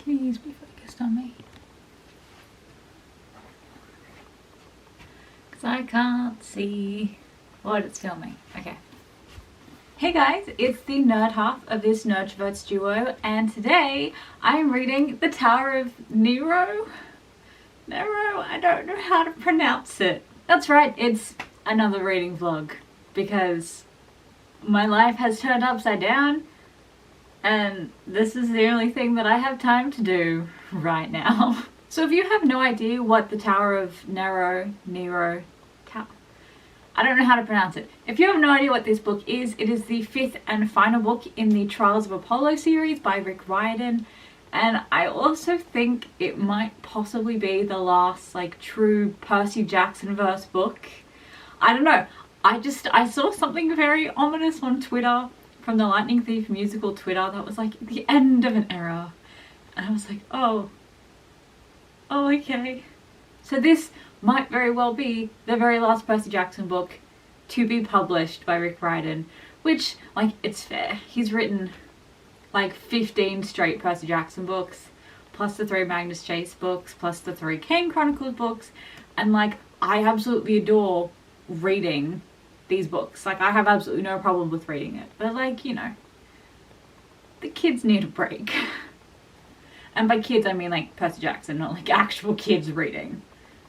Please be focused on me. Because I can't see what it's filming. Okay. Hey guys, it's the nerd half of this Nerdtroverts duo, and today I'm reading The Tower of Nero? Nero? I don't know how to pronounce it. That's right, it's another reading vlog, because my life has turned upside down, and this is the only thing that I have time to do right now. So if you have no idea what The Tower of Nero, I don't know how to pronounce it. If you have no idea what this book is, it is the fifth and final book in the Trials of Apollo series by Rick Riordan. And I also think it might possibly be the last like true Percy Jackson verse book. I don't know. I saw something very ominous on Twitter from the Lightning Thief musical Twitter that was like the end of an era. And I was like, oh okay. So this might very well be the very last Percy Jackson book to be published by Rick Riordan, which, like, it's fair. He's written like 15 straight Percy Jackson books, plus the 3 Magnus Chase books, plus the 3 Kane Chronicles books, and like, I absolutely adore reading these books. Like, I have absolutely no problem with reading it, but like, you know, the kids need a break. And by kids I mean like Percy Jackson, not like actual kids reading,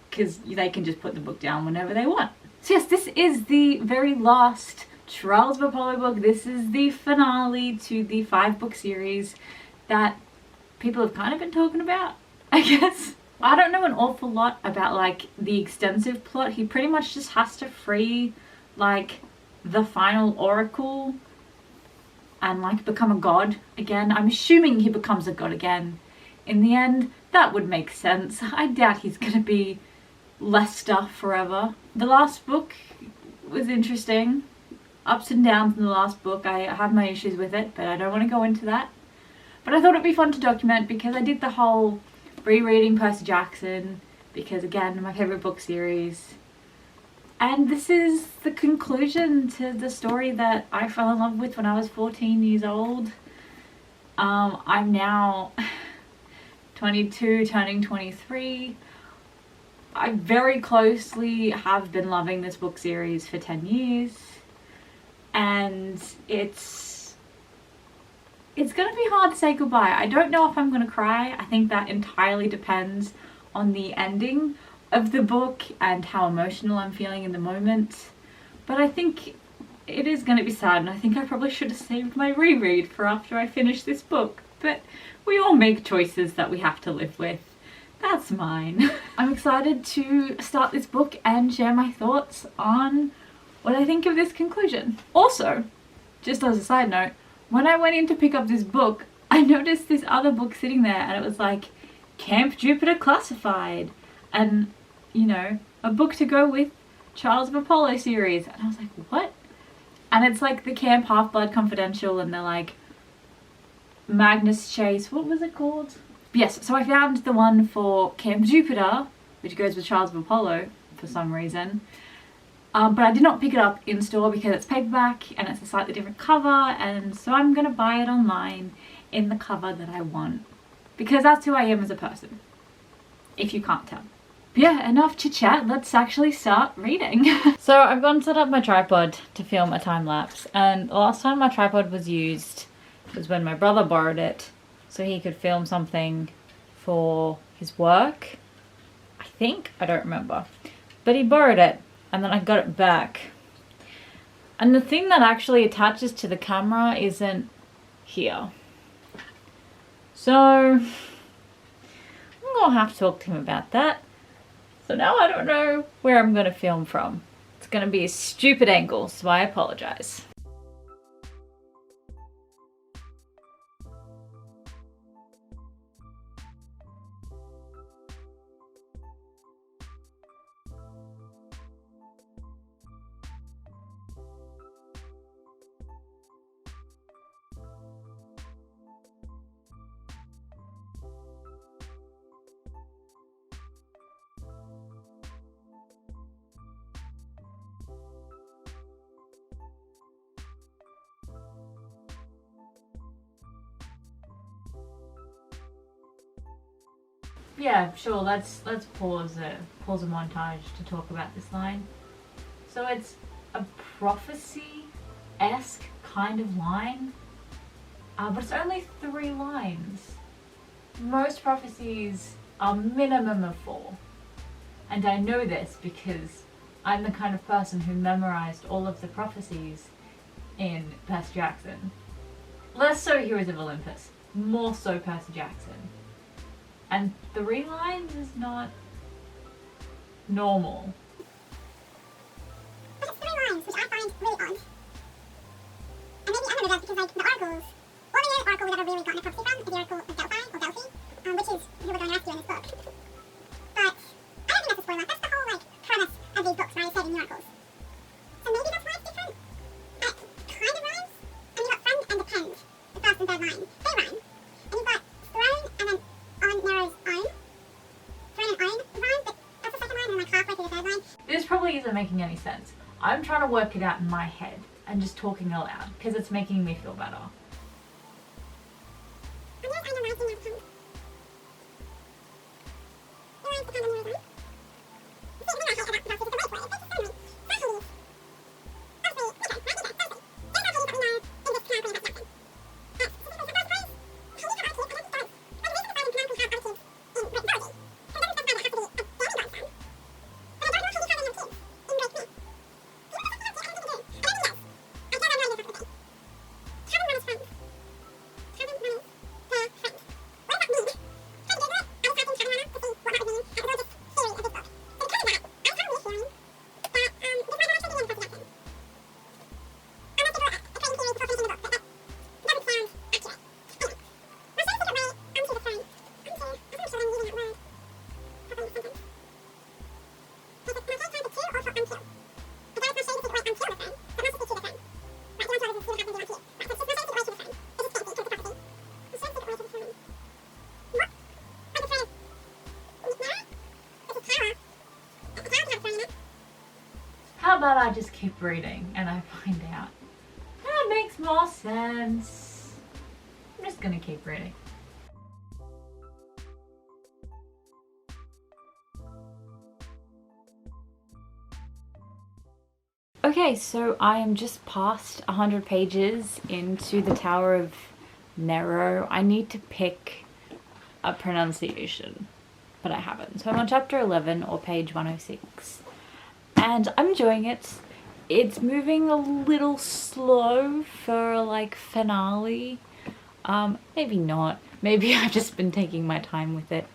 because they can just put the book down whenever they want. So yes, this is the very last Trials of Apollo book. This is the finale to the 5-book series that people have kind of been talking about, I guess. I don't know an awful lot about like the extensive plot. He pretty much just has to free like the final oracle and like become a god again. I'm assuming he becomes a god again in the end. That would make sense. I doubt he's gonna be less stuff forever. The last book was interesting. Ups and downs in the last book. I have my issues with it, but I don't want to go into that. But I thought it'd be fun to document because I did the whole rereading Percy Jackson because, again, my favourite book series. And this is the conclusion to the story that I fell in love with when I was 14 years old. I'm now 22, turning 23. I very closely have been loving this book series for 10 years, and it's gonna be hard to say goodbye. I don't know if I'm gonna cry. I think that entirely depends on the ending of the book and how emotional I'm feeling in the moment, but I think it is gonna be sad, and I think I probably should have saved my reread for after I finish this book, but we all make choices that we have to live with. That's mine. I'm excited to start this book and share my thoughts on what I think of this conclusion. Also, just as a side note, when I went in to pick up this book, I noticed this other book sitting there and it was like Camp Jupiter Classified and, you know, a book to go with Trials of Apollo series. And I was like, what? And it's like the Camp Half-Blood Confidential and they're like Magnus Chase, what was it called? Yes, so I found the one for Camp Jupiter, which goes with Trials of Apollo for some reason. But I did not pick it up in store because it's paperback and it's a slightly different cover, and so I'm gonna buy it online in the cover that I want. Because that's who I am as a person, if you can't tell. But yeah, enough chit chat, let's actually start reading. So I've gone and set up my tripod to film a time lapse, and the last time my tripod was used was when my brother borrowed it so he could film something for his work. I think, I don't remember. But he borrowed it and then I got it back. And the thing that actually attaches to the camera isn't here. So I'm gonna have to talk to him about that. So now I don't know where I'm gonna film from. It's gonna be a stupid angle, so I apologize. Yeah, sure. Let's pause a montage to talk about this line. So it's a prophecy-esque kind of line, but it's only 3 lines. Most prophecies are minimum of 4, and I know this because I'm the kind of person who memorized all of the prophecies in Percy Jackson. Less so Heroes of Olympus, more so Percy Jackson. And 3 lines is not normal. But it's 3 lines, which I find really odd. And maybe I know that because, like, the articles, only the article we've ever really gotten a prophecy from is the article of Delphi, or Delphi, which is who we're going after in this book. But I don't think that's a spoiler. That's the whole, like, premise of these books, right? Said in the articles. So maybe that's why it's different. It kind of rhymes. And you've got friend and depend, the first and third line. They rhyme. And you've got throne and then on Nero's own. Throne and own rhyme, but that's the second line and like halfway through the third line. This probably isn't making any sense. I'm trying to work it out in my head and just talking aloud because it's making me feel better. How about I just keep reading and I find out? That makes more sense. I'm just gonna keep reading. Okay, so I am just past 100 pages into the Tower of Nero. I need to pick a pronunciation, but I haven't. So I'm on chapter 11 or page 106. And I'm enjoying it. It's moving a little slow for like finale. Maybe not. Maybe I've just been taking my time with it.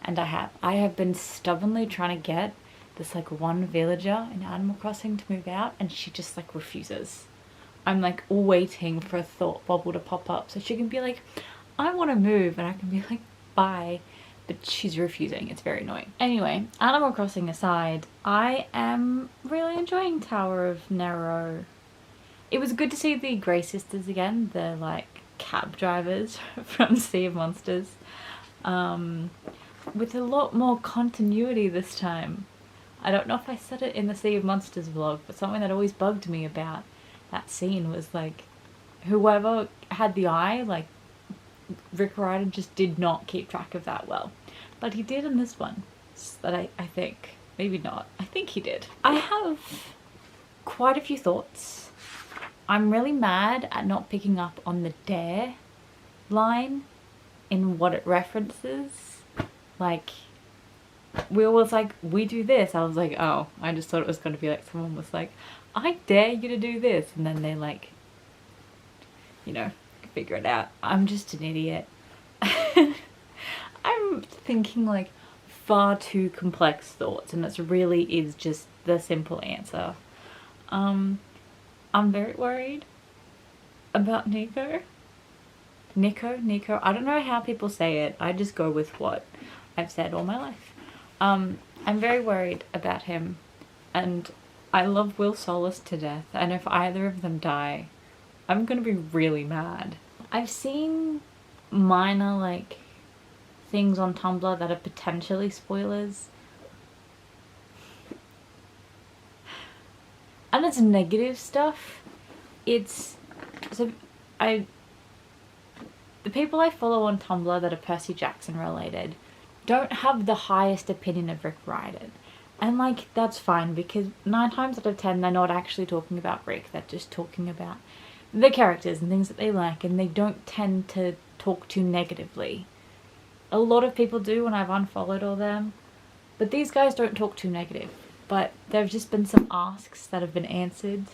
And I have been stubbornly trying to get this like one villager in Animal Crossing to move out, and she just like refuses. I'm like waiting for a thought bubble to pop up so she can be like, I want to move, and I can be like, bye. But she's refusing. It's very annoying. Anyway, Animal Crossing aside, I am really enjoying Tower of Nero. It was good to see the Grey Sisters again, the like cab drivers from Sea of Monsters, with a lot more continuity this time. I don't know if I said it in the Sea of Monsters vlog, but something that always bugged me about that scene was like, whoever had the eye, like Rick Riordan just did not keep track of that well. But he did in this one. That I think. Maybe not. I think he did. I have quite a few thoughts. I'm really mad at not picking up on the dare line in what it references. Like, Will was like, we do this. I was like, oh, I just thought it was going to be like someone was like, I dare you to do this. And then they like, you know, figure it out. I'm just an idiot. I'm thinking like far too complex thoughts, and it really is just the simple answer. I'm very worried about Nico. Nico. I don't know how people say it. I just go with what I've said all my life. I'm very worried about him, and I love Will Solis to death, and if either of them die, I'm gonna be really mad. I've seen minor like things on Tumblr that are potentially spoilers, and it's negative stuff. It's so the people I follow on Tumblr that are Percy Jackson related don't have the highest opinion of Rick Riordan. And like, that's fine, because 9 times out of 10 they're not actually talking about Rick, they're just talking about the characters and things that they like, and they don't tend to talk too negatively. A lot of people do when I've unfollowed all them, but these guys don't talk too negative. But there have just been some asks that have been answered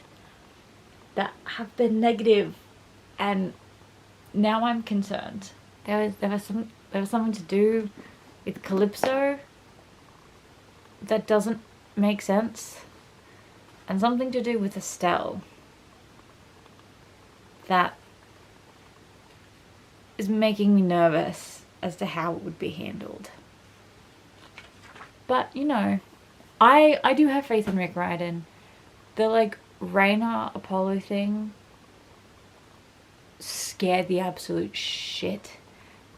that have been negative, and now I'm concerned. There was something to do with Calypso that doesn't make sense, and something to do with Estelle that is making me nervous as to how it would be handled. But, you know, I do have faith in Rick Riordan. The, like, Raina Apollo thing scared the absolute shit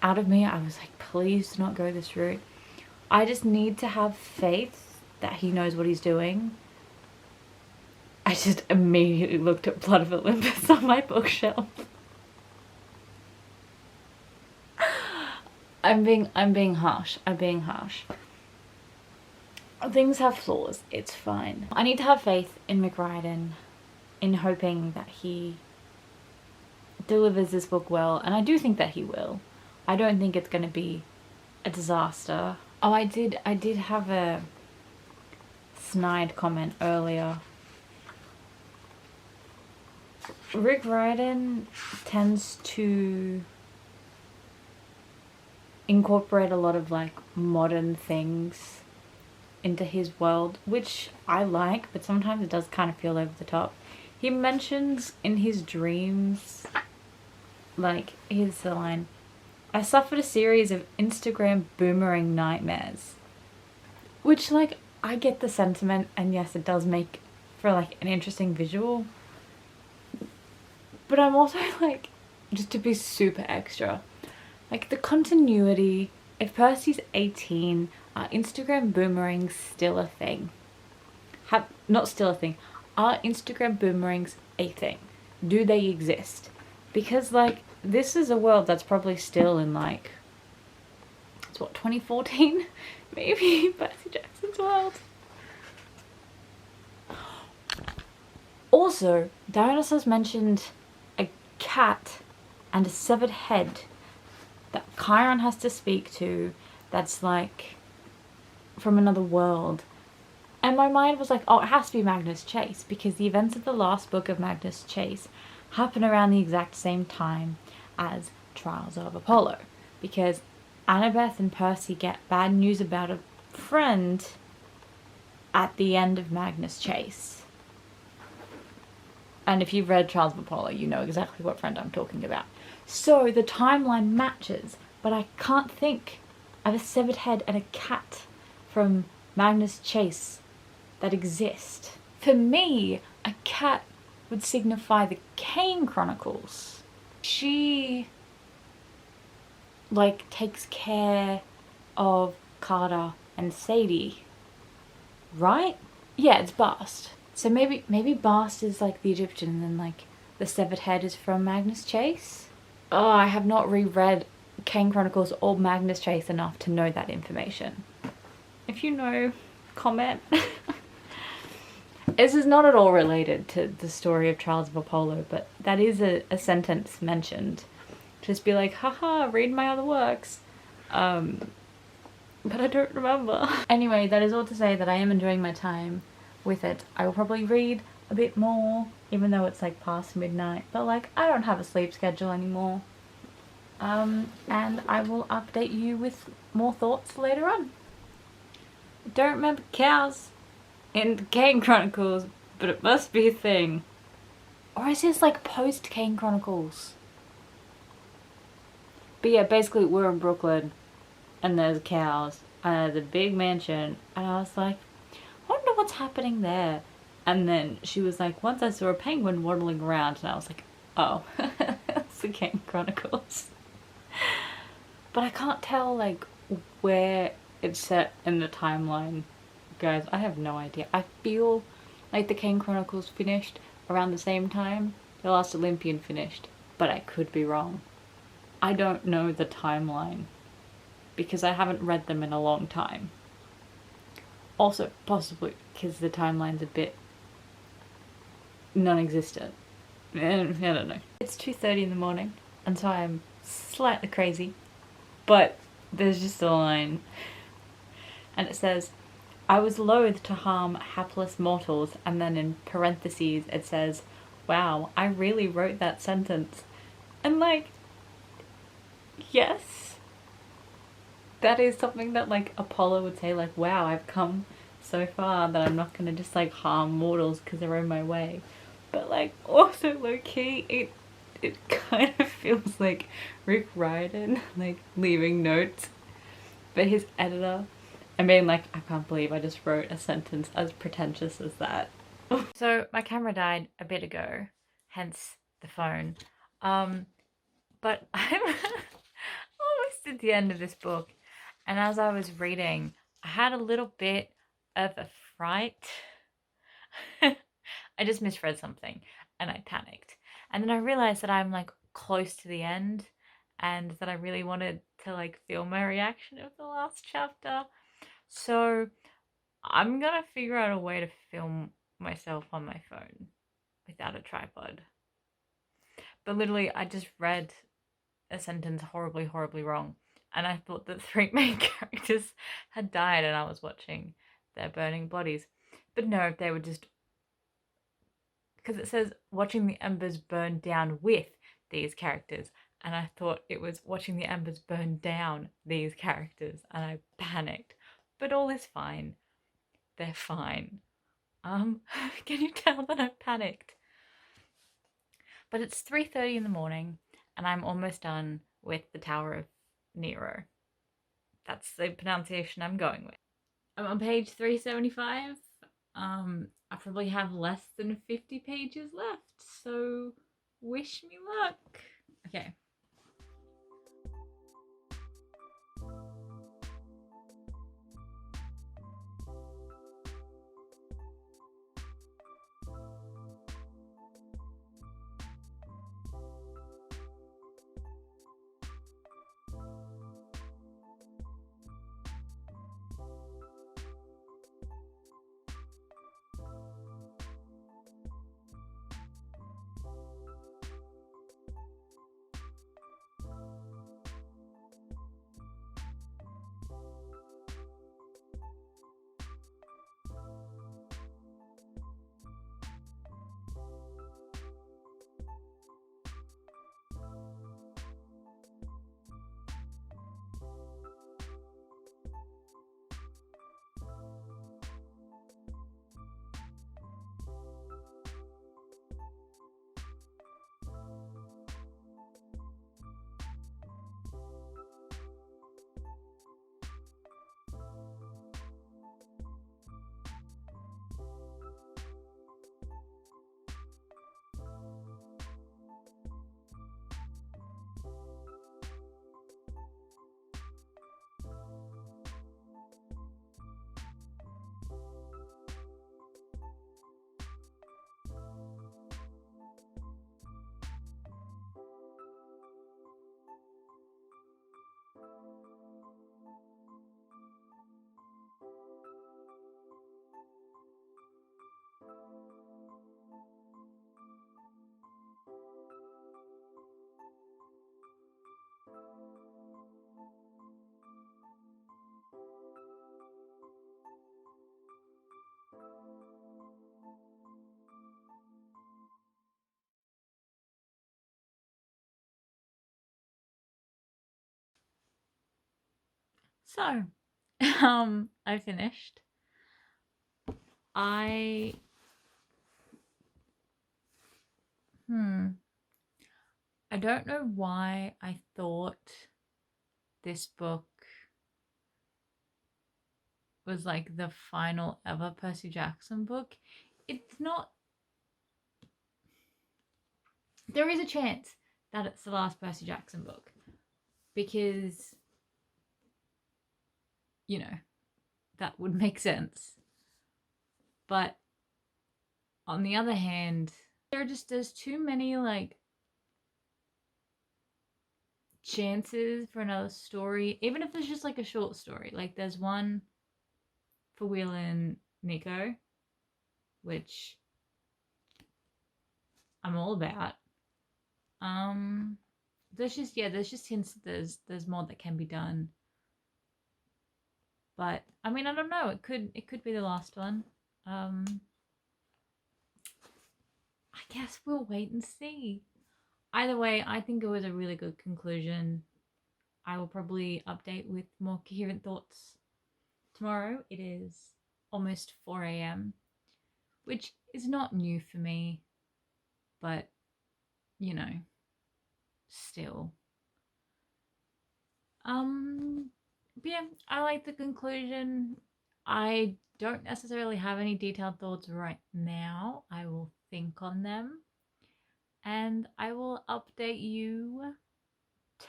out of me. I was like, please do not go this route. I just need to have faith that he knows what he's doing. I just immediately looked at Blood of Olympus on my bookshelf. I'm being harsh. Things have flaws. It's fine. I need to have faith in Rick Riordan, in hoping that he delivers this book well, and I do think that he will. I don't think it's going to be a disaster. Oh, I did have a snide comment earlier. Rick Riordan tends to incorporate a lot of like modern things into his world, which I like, but sometimes it does kind of feel over the top. He mentions in his dreams, like, here's the line, I suffered a series of Instagram boomerang nightmares. Which, like, I get the sentiment, and yes, it does make for, like, an interesting visual. But I'm also, like, just to be super extra, like, the continuity, if Percy's 18, are Instagram boomerangs still a thing? Not still a thing. Are Instagram boomerangs a thing? Do they exist? Because, like, this is a world that's probably still in, like, it's what, 2014? Maybe? Percy Jackson's world. Also, Dionysus mentioned a cat and a severed head that Chiron has to speak to, that's, like, from another world. And my mind was like, oh, it has to be Magnus Chase, because the events of the last book of Magnus Chase happen around the exact same time as Trials of Apollo, because Annabeth and Percy get bad news about a friend at the end of Magnus Chase. And if you've read Trials of Apollo, you know exactly what friend I'm talking about. So the timeline matches, but I can't think of a severed head and a cat from Magnus Chase that exist. For me, a cat would signify the Kane Chronicles. She, like, takes care of Cara and Sadie, right? Yeah, it's Bast. So maybe Bast is, like, the Egyptian, and then, like, the severed head is from Magnus Chase? Oh, I have not reread Kane Chronicles or Magnus Chase enough to know that information. If you know, comment. This is not at all related to the story of Trials of Apollo, but that is a sentence mentioned. Just be like, haha, read my other works. But I don't remember. Anyway, that is all to say that I am enjoying my time with it. I will probably read a bit more, even though it's like past midnight, but like, I don't have a sleep schedule anymore. And I will update you with more thoughts later on. I don't remember cows in the Kane Chronicles, but it must be a thing. Or is this like post Kane Chronicles? But yeah, basically we're in Brooklyn and there's cows and there's a big mansion, and I was like, I wonder what's happening there. And then she was like, once I saw a penguin waddling around, and I was like, oh, it's the Kane Chronicles. But I can't tell like where it's set in the timeline. Guys, I have no idea. I feel like the Kane Chronicles finished around the same time The Last Olympian finished, but I could be wrong. I don't know the timeline because I haven't read them in a long time. Also, possibly because the timeline's a bit non-existent. I don't know. It's 2:30 in the morning, and so I'm slightly crazy, but there's just a line, and it says, "I was loath to harm hapless mortals," and then in parentheses it says, "Wow, I really wrote that sentence." And like, yes, that is something that like Apollo would say, like, wow, I've come so far that I'm not gonna just like harm mortals because they're in my way. But like, also low key, it kind of feels like Rick Riordan like leaving notes for his editor and being like, I can't believe I just wrote a sentence as pretentious as that. So my camera died a bit ago, hence the phone. But I'm almost at the end of this book, and as I was reading, I had a little bit of a fright. I just misread something and I panicked. And then I realized that I'm like close to the end and that I really wanted to like film my reaction of the last chapter. So I'm gonna figure out a way to film myself on my phone without a tripod. But literally, I just read a sentence horribly, horribly wrong. And I thought that 3 main characters had died and I was watching their burning bodies. But no, they were just, because it says watching the embers burn down with these characters. And I thought it was watching the embers burn down these characters. And I panicked. But all is fine. They're fine. Can you tell that I panicked? But it's 3:30 in the morning and I'm almost done with the Tower of Nero. That's the pronunciation I'm going with. I'm on page 375. I probably have less than 50 pages left, so wish me luck. Okay. So, I finished. I I don't know why I thought this book was like the final ever Percy Jackson book. It's not. There is a chance that it's the last Percy Jackson book because, you know, that would make sense. But on the other hand, there's too many like chances for another story, even if it's just like a short story. Like there's one for Will and Nico, which I'm all about. There's just hints that there's more that can be done. But I mean, I don't know. It could be the last one. I guess we'll wait and see. Either way, I think it was a really good conclusion. I will probably update with more coherent thoughts tomorrow. It is almost 4 a.m., which is not new for me, but you know, still. But yeah, I like the conclusion. I don't necessarily have any detailed thoughts right now. I will think on them, and I will update you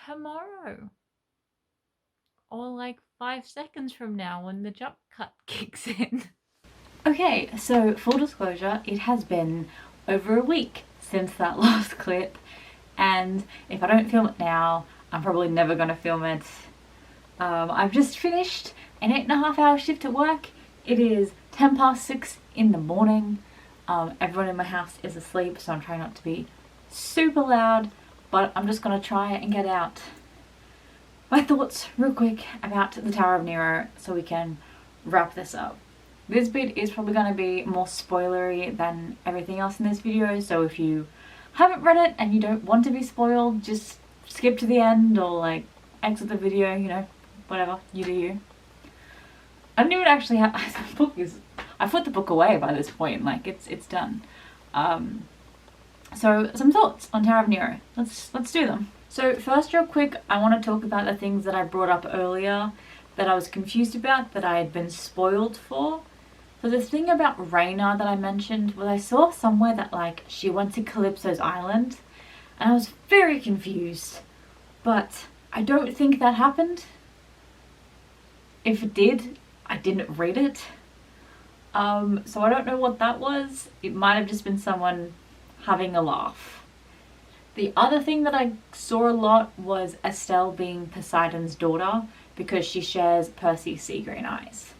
tomorrow, or like 5 seconds from now when the jump cut kicks in. Okay, so full disclosure, it has been over a week since that last clip, and if I don't film it now, I'm probably never going to film it. I've just finished an 8.5-hour shift at work. It is 6:10 in the morning. Everyone in my house is asleep, so I'm trying not to be super loud, but I'm just going to try and get out my thoughts real quick about the Tower of Nero so we can wrap this up. This bit is probably going to be more spoilery than everything else in this video, so if you haven't read it and you don't want to be spoiled, just skip to the end or like exit the video, you know, whatever, you do you. I don't even actually have the book is I put the book away by this point, like it's done. So some thoughts on Tower of Nero. Let's do them. So first, real quick, I want to talk about the things that I brought up earlier that I was confused about, that I had been spoiled for. So the thing about Raina that I mentioned was I saw somewhere that like she went to Calypso's island, and I was very confused, but I don't think that happened. If it did, I didn't read it. So I don't know what that was. It might have just been someone having a laugh. The other thing that I saw a lot was Estelle being Poseidon's daughter because she shares Percy's sea green eyes.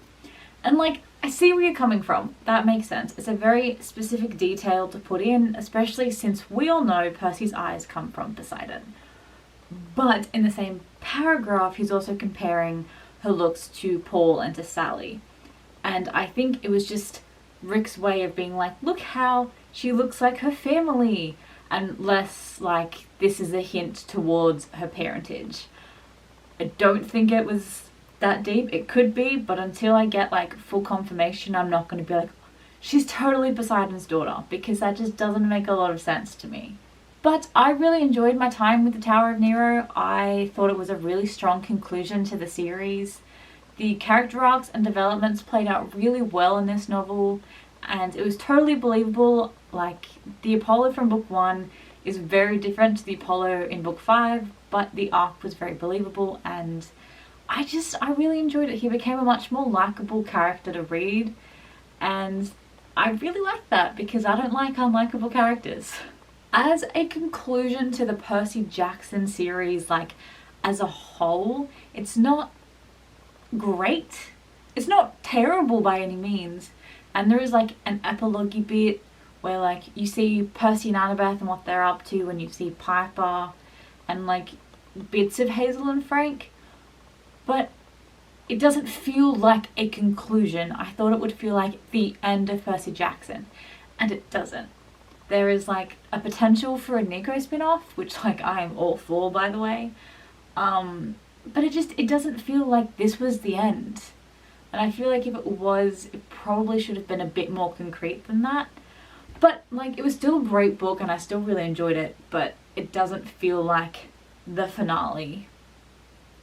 And like, I see where you're coming from. That makes sense. It's a very specific detail to put in, especially since we all know Percy's eyes come from Poseidon. But in the same paragraph, he's also comparing her looks to Paul and to Sally. And I think it was just Rick's way of being like, look how she looks like her family, and less like this is a hint towards her parentage. I don't think it was that deep. It could be, but until I get like full confirmation, I'm not going to be like, she's totally Poseidon's daughter, because that just doesn't make a lot of sense to me. But I really enjoyed my time with the Tower of Nero. I thought it was a really strong conclusion to the series. The character arcs and developments played out really well in this novel, and it was totally believable. Like, the Apollo from book 1 is very different to the Apollo in book 5, but the arc was very believable, and I really enjoyed it. He became a much more likable character to read, and I really like that because I don't like unlikable characters. As a conclusion to the Percy Jackson series, like as a whole, it's not great. It's not terrible by any means. And there is like an epilogue-y bit where like you see Percy and Annabeth and what they're up to, and you see Piper and like bits of Hazel and Frank. But it doesn't feel like a conclusion. I thought it would feel like the end of Percy Jackson, and it doesn't. There is like a potential for a Nico spin-off, which like I'm all for, by the way. But it doesn't feel like this was the end. And I feel like if it was, it probably should have been a bit more concrete than that. But like, it was still a great book and I still really enjoyed it, but it doesn't feel like the finale.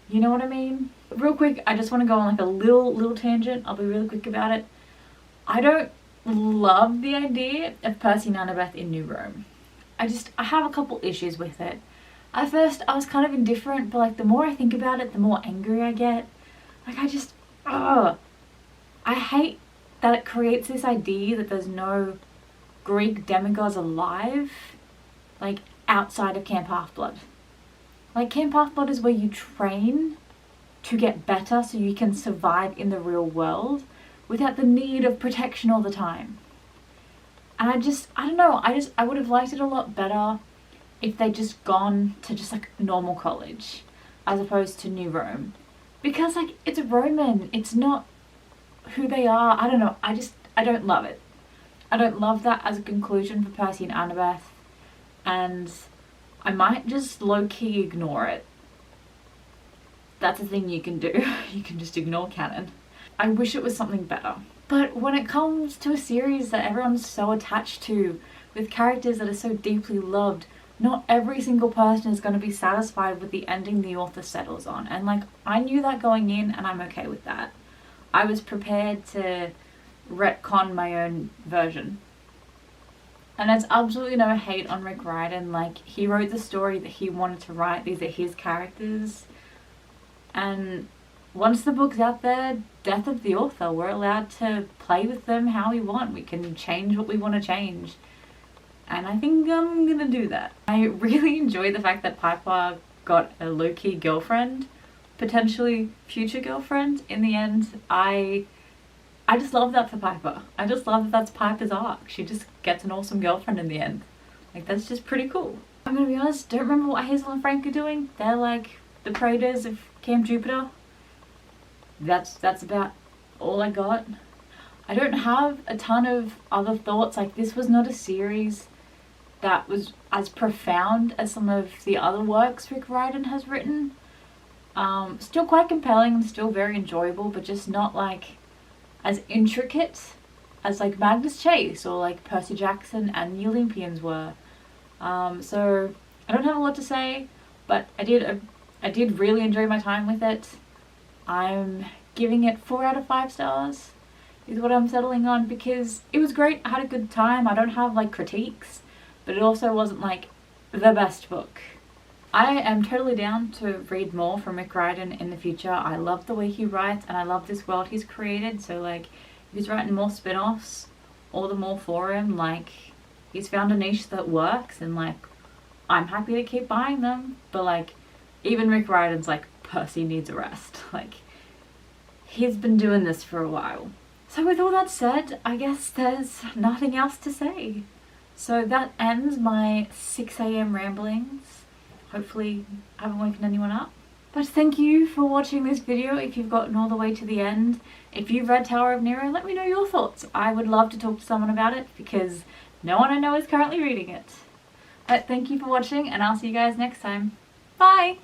You know what I mean? Real quick, I just want to go on like a little tangent. I'll be really quick about it. I don't love the idea of Percy and Annabeth in New Rome. I have a couple issues with it. At first, I was kind of indifferent, but like the more I think about it, the more angry I get. Like I hate that it creates this idea that there's no Greek demigods alive, like outside of Camp Half-Blood. Like, Camp Half-Blood is where you train to get better so you can survive in the real world without the need of protection all the time. And I don't know, I would have liked it a lot better if they'd just gone to just like normal college as opposed to New Rome. Because like, it's Roman, it's not who they are. I don't know, I don't love it. I don't love that as a conclusion for Percy and Annabeth, and I might just low-key ignore it. That's a thing you can do. You can just ignore canon. I wish it was something better. But when it comes to a series that everyone's so attached to, with characters that are so deeply loved, not every single person is going to be satisfied with the ending the author settles on. And like, I knew that going in, and I'm okay with that. I was prepared to retcon my own version. And there's absolutely no hate on Rick Riordan. Like, he wrote the story that he wanted to write. These are his characters. And once the book's out there, death of the author. We're allowed to play with them how we want. We can change what we want to change. And I think I'm gonna do that. I really enjoy the fact that Piper got a low-key girlfriend, potentially future girlfriend. In the end, I just love that for Piper. I just love that that's Piper's arc. She just gets an awesome girlfriend in the end. Like, that's just pretty cool. I'm gonna be honest, don't remember what Hazel and Frank are doing. They're like the praetors of Camp Jupiter. That's about all I got. I don't have a ton of other thoughts. Like, this was not a series that was as profound as some of the other works Rick Riordan has written. Still quite compelling and still very enjoyable, but just not like as intricate as like Magnus Chase or like Percy Jackson and the Olympians were. So I don't have a lot to say, but I did really enjoy my time with it. I'm giving it 4 out of 5 stars is what I'm settling on, because it was great. I had a good time. I don't have like critiques, but it also wasn't like the best book. I am totally down to read more from Rick Riordan in the future. I love the way he writes, and I love this world he's created. So like, if he's writing more spin-offs, all the more for him. Like, he's found a niche that works, and like, I'm happy to keep buying them. But like, even Rick Riordan's like, Percy needs a rest. Like, he's been doing this for a while. So with all that said, I guess there's nothing else to say. So that ends my 6 a.m. ramblings. Hopefully I haven't woken anyone up. But thank you for watching this video if you've gotten all the way to the end. If you've read Tower of Nero, let me know your thoughts. I would love to talk to someone about it, because no one I know is currently reading it. But thank you for watching, and I'll see you guys next time. Bye!